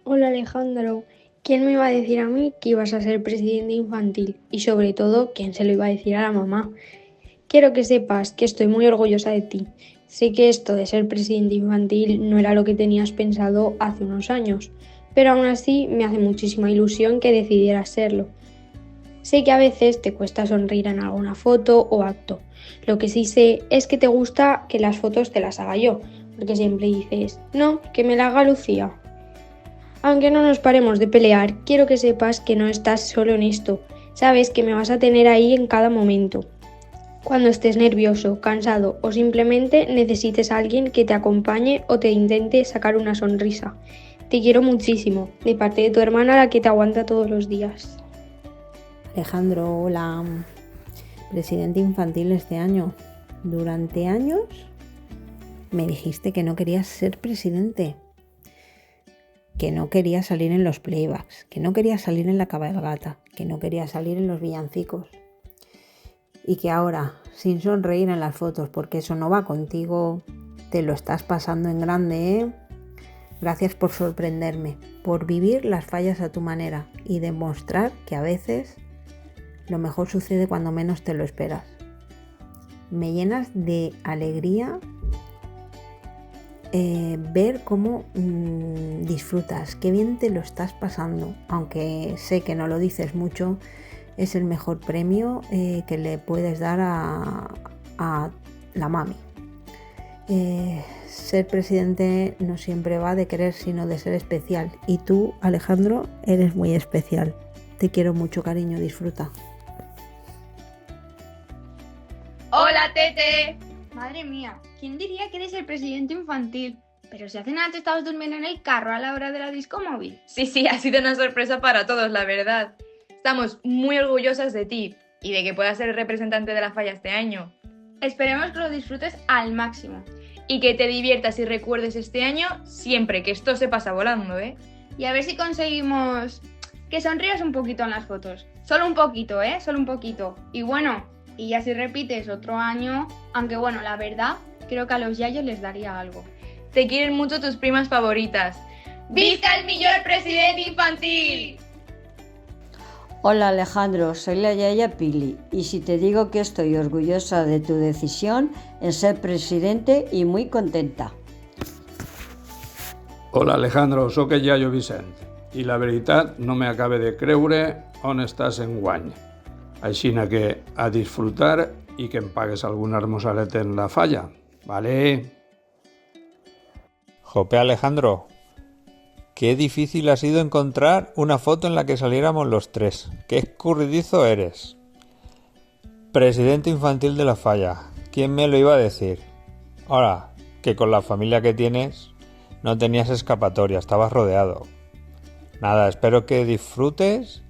Hola Alejandro, ¿quién me iba a decir a mí que ibas a ser presidente infantil? Y sobre todo, ¿quién se lo iba a decir a la mamá? Quiero que sepas que estoy muy orgullosa de ti. Sé que esto de ser presidente infantil no era lo que tenías pensado hace unos años, pero aún así me hace muchísima ilusión que decidieras serlo. Sé que a veces te cuesta sonreír en alguna foto o acto. Lo que sí sé es que te gusta que las fotos te las haga yo, porque siempre dices, no, que me la haga Lucía. Aunque no nos paremos de pelear, quiero que sepas que no estás solo en esto. Sabes que me vas a tener ahí en cada momento. Cuando estés nervioso, cansado o simplemente necesites a alguien que te acompañe o te intente sacar una sonrisa. Te quiero muchísimo, de parte de tu hermana la que te aguanta todos los días. Alejandro, hola, presidente infantil este año. Durante años me dijiste que no querías ser presidente, que no querías salir en los playbacks, que no querías salir en la cabalgata, que no querías salir en los villancicos y que ahora, sin sonreír en las fotos porque eso no va contigo, te lo estás pasando en grande, ¿eh? Gracias por sorprenderme, por vivir las fallas a tu manera y demostrar que a veces lo mejor sucede cuando menos te lo esperas. Me llenas de alegría ver cómo disfrutas, qué bien te lo estás pasando, aunque sé que no lo dices mucho, es el mejor premio que le puedes dar a la mami. Ser presidente no siempre va de querer, sino de ser especial. Y tú, Alejandro, eres muy especial. Te quiero mucho, cariño, disfruta. ¡Hola, Tete! Madre mía, ¿quién diría que eres el presidente infantil? Pero si hace nada te estabas durmiendo en el carro a la hora de la disco móvil. Sí, ha sido una sorpresa para todos, la verdad. Estamos muy orgullosas de ti y de que puedas ser el representante de la falla este año. Esperemos que lo disfrutes al máximo. Y que te diviertas y recuerdes este año siempre, que esto se pasa volando, ¿eh? Y a ver si conseguimos que sonrías un poquito en las fotos. Solo un poquito, ¿eh? Solo un poquito. Y bueno, y ya si repites otro año, aunque bueno, la verdad, creo que a los yayos les daría algo. Te quieren mucho tus primas favoritas. ¡Visca el millor presidente infantil! Hola Alejandro, soy la Yaya Pili y si te digo que estoy orgullosa de tu decisión en ser presidente y muy contenta. Hola Alejandro, sóc el iaio Vicent i la veritat no me acabe de creure on estàs enguany. Aixina que a disfrutar i que em pagues alguna hermosaleta en la falla, ¿vale? Jope Alejandro, qué difícil ha sido encontrar una foto en la que saliéramos los tres. Qué escurridizo eres. Presidente infantil de la falla, ¿quién me lo iba a decir? Ahora, que con la familia que tienes no tenías escapatoria, estabas rodeado. Nada, espero que disfrutes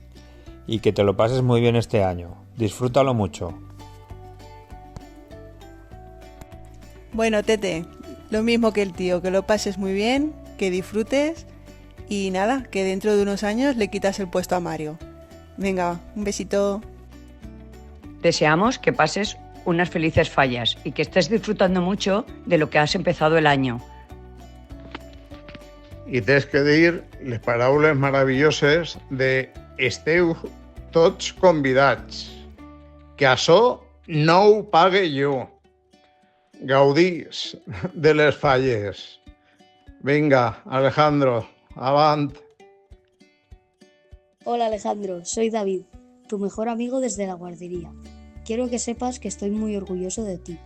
y que te lo pases muy bien este año. Disfrútalo mucho. Bueno, Tete, lo mismo que el tío, que lo pases muy bien, que disfrutes y nada, que dentro de unos años le quitas el puesto a Mario. Venga, un besito. Deseamos que pases unas felices fallas y que estés disfrutando mucho de lo que has empezado el año. I tens que dir les paraules meravelloses de esteu tots convidats. Que açò no ho pague jo. Gaudís de les falles. Venga, Alejandro, avant. Hola Alejandro, soy David, tu mejor amigo desde la guardería. Quiero que sepas que estoy muy orgulloso de ti.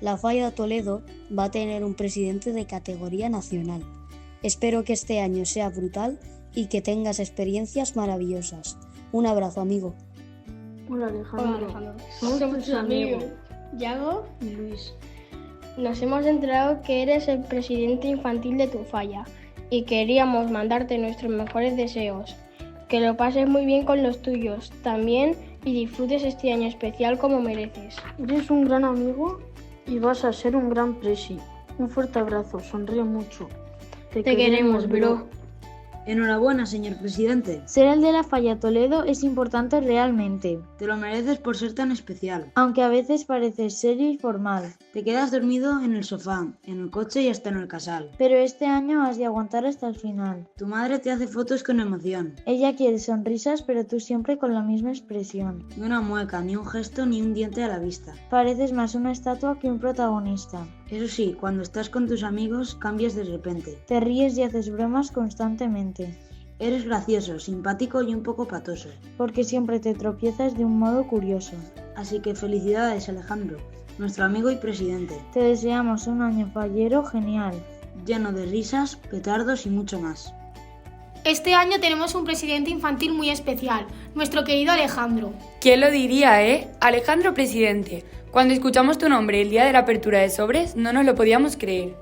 La Falla de Toledo va a tener un presidente de categoría nacional. Espero que este año sea brutal y que tengas experiencias maravillosas. Un abrazo, amigo. Hola Alejandro. Somos tus amigos, Yago y Luis. Nos hemos enterado que eres el presidente infantil de tu falla y queríamos mandarte nuestros mejores deseos. Que lo pases muy bien con los tuyos también y disfrutes este año especial como mereces. Eres un gran amigo y vas a ser un gran presi. Un fuerte abrazo, sonríe mucho. Te queremos, bro. Enhorabuena, señor presidente. Ser el de la Falla Toledo es importante realmente. Te lo mereces por ser tan especial. Aunque a veces pareces serio y formal. Te quedas dormido en el sofá, en el coche y hasta en el casal. Pero este año has de aguantar hasta el final. Tu madre te hace fotos con emoción. Ella quiere sonrisas, pero tú siempre con la misma expresión. Ni una mueca, ni un gesto, ni un diente a la vista. Pareces más una estatua que un protagonista. Eso sí, cuando estás con tus amigos cambias de repente. Te ríes y haces bromas constantemente. Eres gracioso, simpático y un poco patoso. Porque siempre te tropiezas de un modo curioso. Así que felicidades, Alejandro, nuestro amigo y presidente. Te deseamos un año fallero genial. Lleno de risas, petardos y mucho más. Este año tenemos un presidente infantil muy especial, nuestro querido Alejandro. ¿Quién lo diría, Alejandro presidente. Cuando escuchamos tu nombre el día de la apertura de sobres, no nos lo podíamos creer.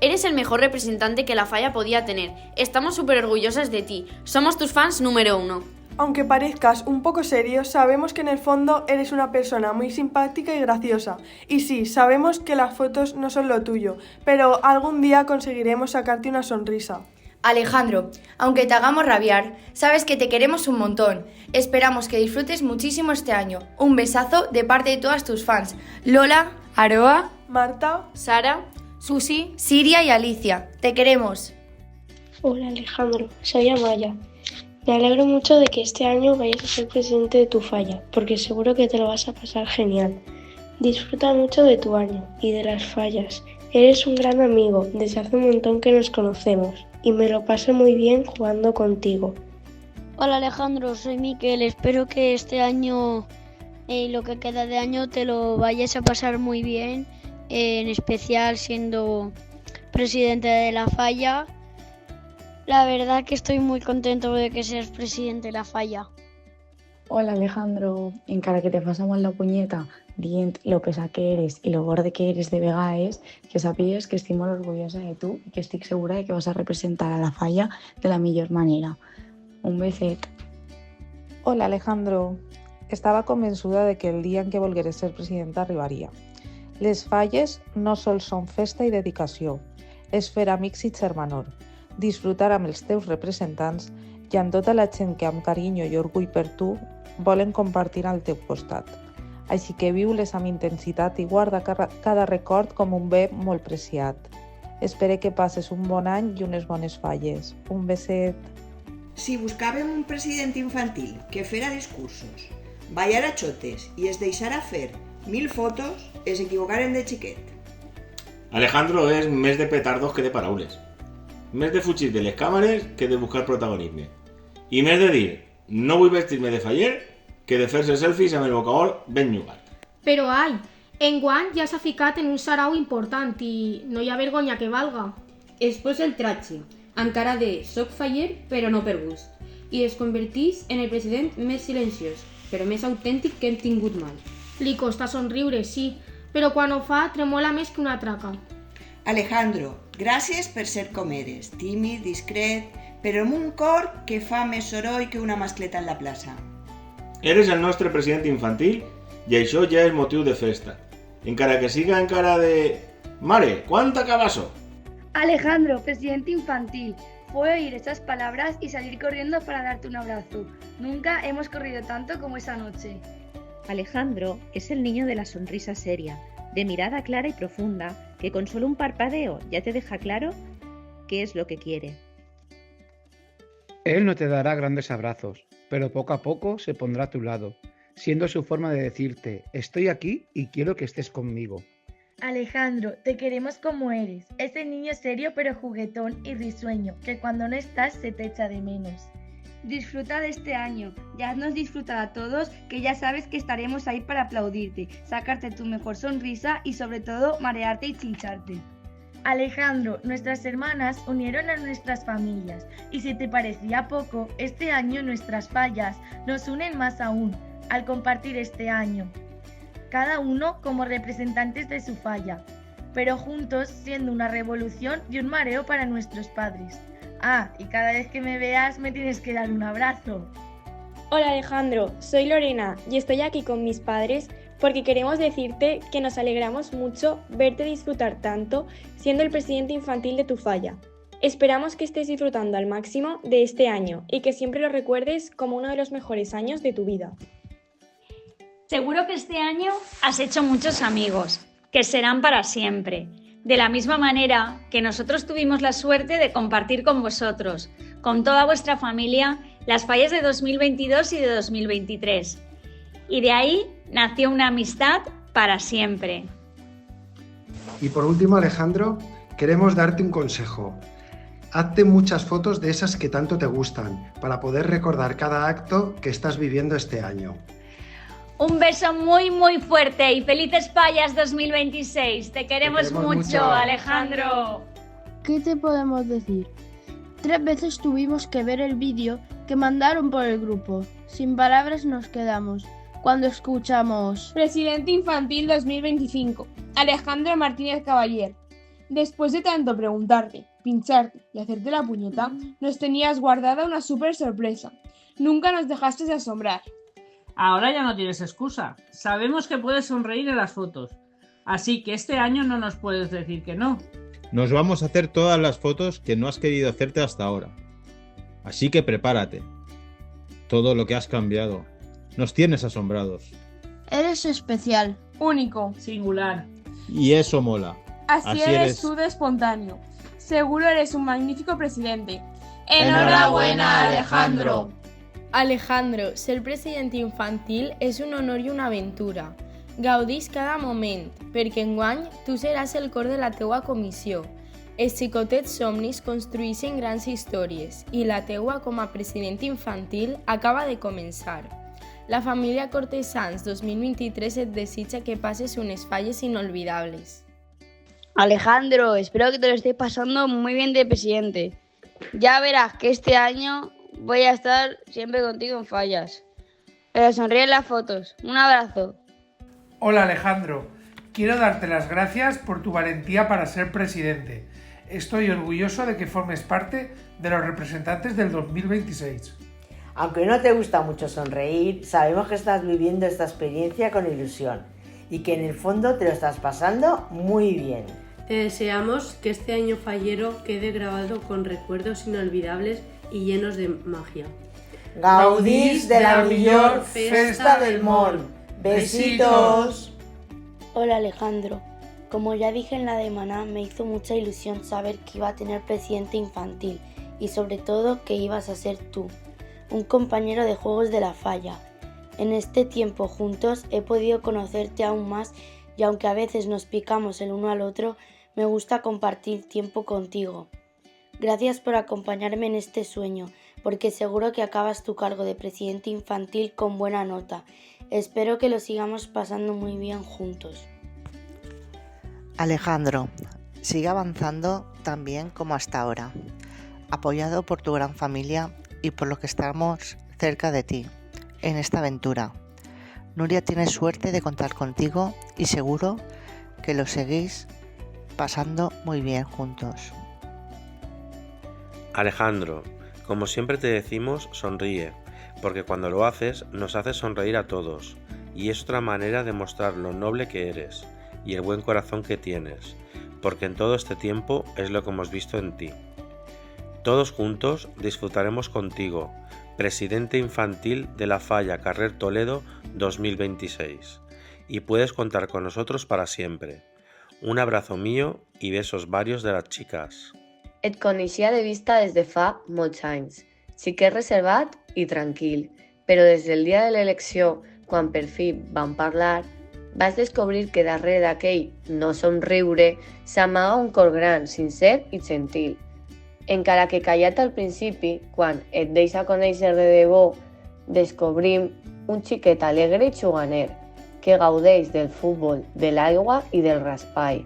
Eres el mejor representante que la Falla podía tener. Estamos súper orgullosas de ti. Somos tus fans número 1. Aunque parezcas un poco serio, sabemos que en el fondo eres una persona muy simpática y graciosa. Y sí, sabemos que las fotos no son lo tuyo, pero algún día conseguiremos sacarte una sonrisa. Alejandro, aunque te hagamos rabiar, sabes que te queremos un montón. Esperamos que disfrutes muchísimo este año. Un besazo de parte de todas tus fans. Lola, Aroa, Marta, Sara, Susi, Siria y Alicia. Te queremos. Hola Alejandro, soy Amaya. Me alegro mucho de que este año vayas a ser presidente de tu Falla, porque seguro que te lo vas a pasar genial. Disfruta mucho de tu año y de las fallas. Eres un gran amigo, desde hace un montón que nos conocemos, y me lo pasé muy bien jugando contigo. Hola Alejandro, soy Miquel. Espero que este año, lo que queda de año, te lo vayas a pasar muy bien, en especial siendo presidente de la Falla. La verdad que estoy muy contento de que seas presidente de la Falla. Hola Alejandro, encara que te fas molt la punyeta dient lo pesa que eres i lo gorde que eres de vegades, que sàpigues que estic molt orgullosa de tu i que estic segura de que vas a representar a la Falla de la millor manera. Un beset. Hola Alejandro, estava convençuda de que el dia en què volgueres ser presidenta arribaria. Les falles no sols són festa i dedicació, és fer amics i germanor, disfrutar amb els teus representants i amb tota la gent que amb carinyo i orgull per tu volen compartir al teu costat. Així que viu-les amb intensitat i guarda cada record com un bé molt preciat. Espero que passes un bon any i unes bones falles. Un beset. Si buscàvem un president infantil que fera discursos, ballara xotes i es deixara fer 1000 fotos, es equivocaren de xiquet. Alejandro és més de petardos que de paraules. Més de fugir de les càmeres que de buscar protagonisme. I més de dir, no vull vestir-me de faller, que de fer-se selfies amb el vocabol ben llogat. Però ai, enguany ja s'ha ficat en un sarau important i no hi ha vergonya que valga. Es posa el tratge, amb cara de soc faller però no per gust, i es converteix en el president més silenciós, però més autèntic que hem tingut mai. Li costa somriure, sí, però quan ho fa tremola més que una traca. Alejandro, gràcies per ser com eres, tímid, discret, però amb un cor que fa més soroll que una mascleta en la plaça. Eres el nostre president infantil i això ja és motiu de festa. Encara que siga encara de... Mare, ¿cuánta cabazo? Alejandro, presidente infantil, fue oír esas palabras y salir corriendo para darte un abrazo. Nunca hemos corrido tanto como esa noche. Alejandro es el niño de la sonrisa seria, de mirada clara y profunda, que con solo un parpadeo ya te deja claro qué es lo que quiere. Él no te dará grandes abrazos, pero poco a poco se pondrá a tu lado, siendo su forma de decirte, estoy aquí y quiero que estés conmigo. Alejandro, te queremos como eres, ese niño serio pero juguetón y risueño, que cuando no estás se te echa de menos. Disfruta de este año, ya haznos disfrutar a todos, que ya sabes que estaremos ahí para aplaudirte, sacarte tu mejor sonrisa y sobre todo marearte y chincharte. Alejandro, nuestras hermanas unieron a nuestras familias y si te parecía poco, este año nuestras fallas nos unen más aún al compartir este año. Cada uno como representantes de su falla, pero juntos siendo una revolución y un mareo para nuestros padres. Ah, y cada vez que me veas me tienes que dar un abrazo. Hola Alejandro, soy Lorena y estoy aquí con mis padres porque queremos decirte que nos alegramos mucho verte disfrutar tanto siendo el presidente infantil de tu falla. Esperamos que estés disfrutando al máximo de este año y que siempre lo recuerdes como uno de los mejores años de tu vida. Seguro que este año has hecho muchos amigos, que serán para siempre. De la misma manera que nosotros tuvimos la suerte de compartir con vosotros, con toda vuestra familia, las fallas de 2022 y de 2023. Y de ahí nació una amistad para siempre. Y por último, Alejandro, queremos darte un consejo. Hazte muchas fotos de esas que tanto te gustan, para poder recordar cada acto que estás viviendo este año. Un beso muy muy fuerte y felices fallas 2026. Te queremos mucho, Alejandro. ¿Qué te podemos decir? 3 veces tuvimos que ver el vídeo que mandaron por el grupo. Sin palabras nos quedamos cuando escuchamos Presidente Infantil 2025, Alejandro Martínez Caballero. Después de tanto preguntarte, pincharte y hacerte la puñeta, nos tenías guardada una súper sorpresa. Nunca nos dejaste de asombrar. Ahora ya no tienes excusa. Sabemos que puedes sonreír en las fotos. Así que este año no nos puedes decir que no. Nos vamos a hacer todas las fotos que no has querido hacerte hasta ahora. Así que prepárate. Todo lo que has cambiado. Nos tienes asombrados. Eres especial, único, singular. Y eso mola. Así eres tú de espontáneo. Seguro eres un magnífico presidente. ¡Enhorabuena, Alejandro! Alejandro, ser president infantil és un honor i una aventura. Gaudís cada moment, perquè enguany tu seràs el cor de la teua comissió. Els xicotets somnis construïxen grans històries i la teua com a president infantil acaba de començar. La família Cortesans 2023 et desitja que pases unes falles inolvidables. Alejandro, espero que te lo estés pasando muy bien de presidente. Ya verás que este año voy a estar siempre contigo en fallas. Pero sonríe en las fotos. Un abrazo. Hola Alejandro, quiero darte las gracias por tu valentía para ser presidente. Estoy orgulloso de que formes parte de los representantes del 2026. Aunque no te gusta mucho sonreír, sabemos que estás viviendo esta experiencia con ilusión y que en el fondo te lo estás pasando muy bien. Te deseamos que este año fallero quede grabado con recuerdos inolvidables y llenos de magia. Gaudís de la millor festa del món. Besitos. Hola Alejandro, como ya dije en la de Maná, me hizo mucha ilusión saber que iba a tener presidente infantil y sobre todo que ibas a ser tú, un compañero de juegos de la falla. En este tiempo juntos he podido conocerte aún más y aunque a veces nos picamos el uno al otro, me gusta compartir tiempo contigo. Gracias por acompañarme en este sueño, porque seguro que acabas tu cargo de presidente infantil con buena nota. Espero que lo sigamos pasando muy bien juntos. Alejandro, sigue avanzando tan bien como hasta ahora, apoyado por tu gran familia y por lo que estamos cerca de ti en esta aventura. Nuria tiene suerte de contar contigo y seguro que lo seguís pasando muy bien juntos. Alejandro, como siempre te decimos, sonríe, porque cuando lo haces nos haces sonreír a todos, y es otra manera de mostrar lo noble que eres y el buen corazón que tienes, porque en todo este tiempo es lo que hemos visto en ti. Todos juntos disfrutaremos contigo, presidente infantil de la Falla Carrer Toledo 2026, y puedes contar con nosotros para siempre. Un abrazo mío i besos varios de les xiques. Et coneixia de vista des de fa molts anys, xiquet reservat i tranquil, però des del dia de l'elecció, quan per fi vam parlar, vas descobrir que darrere d'aquell no somriure s'amaga un cor gran, sincer i gentil. Encara que callat al principi, quan et deixa conèixer de debò, descobrim un xiquet alegre i xuganer, que gaudeix del futbol, de l'aigua i del raspall,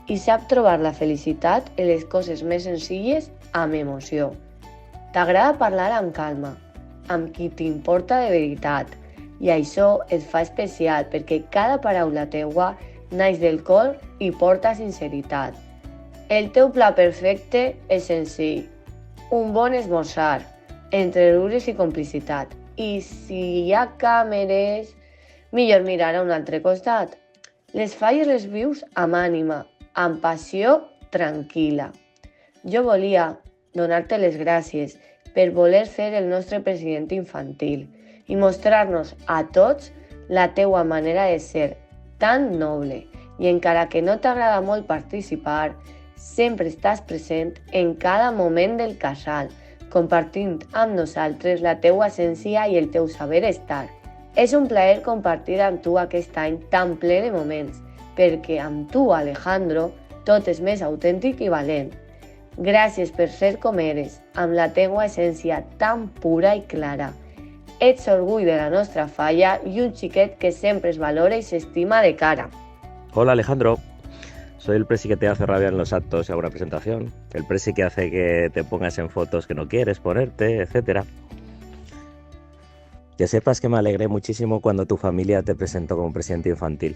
i sap trobar la felicitat en les coses més senzilles amb emoció. T'agrada parlar amb calma, amb qui t'importa de veritat, i això et fa especial perquè cada paraula teua naix del cor i porta sinceritat. El teu pla perfecte és senzill, un bon esmorzar, entre riures i complicitat, i si hi ha càmeres, millor mirar a un altre costat. Les falles les vius amb ànima, amb passió tranquil·la. Jo volia donar-te les gràcies per voler ser el nostre president infantil i mostrar-nos a tots la teua manera de ser tan noble i encara que no t'agrada molt participar, sempre estàs present en cada moment del casal, compartint amb nosaltres la teua essència i el teu saber estar. És un plaer compartir amb tu aquest any tan ple de moments, perquè amb tu, Alejandro, tot és més autèntic i valent. Gràcies per ser com eres, amb la teua essència tan pura i clara. Ets orgull de la nostra falla i un xiquet que sempre es valora y se estima de cara. Hola Alejandro, soy el presi que te hace rabia en los actos y alguna presentación, el presi que hace que te pongas en fotos que no quieres ponerte, etc. Que sepas que me alegré muchísimo cuando tu familia te presentó como presidente infantil.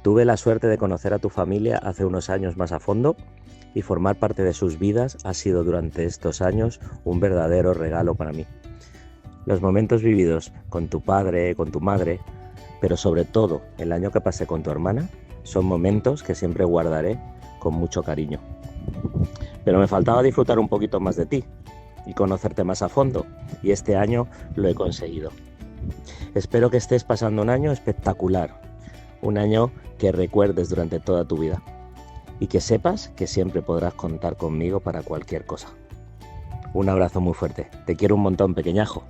Tuve la suerte de conocer a tu familia hace unos años más a fondo y formar parte de sus vidas ha sido durante estos años un verdadero regalo para mí. Los momentos vividos con tu padre, con tu madre, pero sobre todo el año que pasé con tu hermana, son momentos que siempre guardaré con mucho cariño. Pero me faltaba disfrutar un poquito más de ti y conocerte más a fondo, y este año lo he conseguido. Espero que estés pasando un año espectacular, un año que recuerdes durante toda tu vida y que sepas que siempre podrás contar conmigo para cualquier cosa. Un abrazo muy fuerte, te quiero un montón, pequeñajo.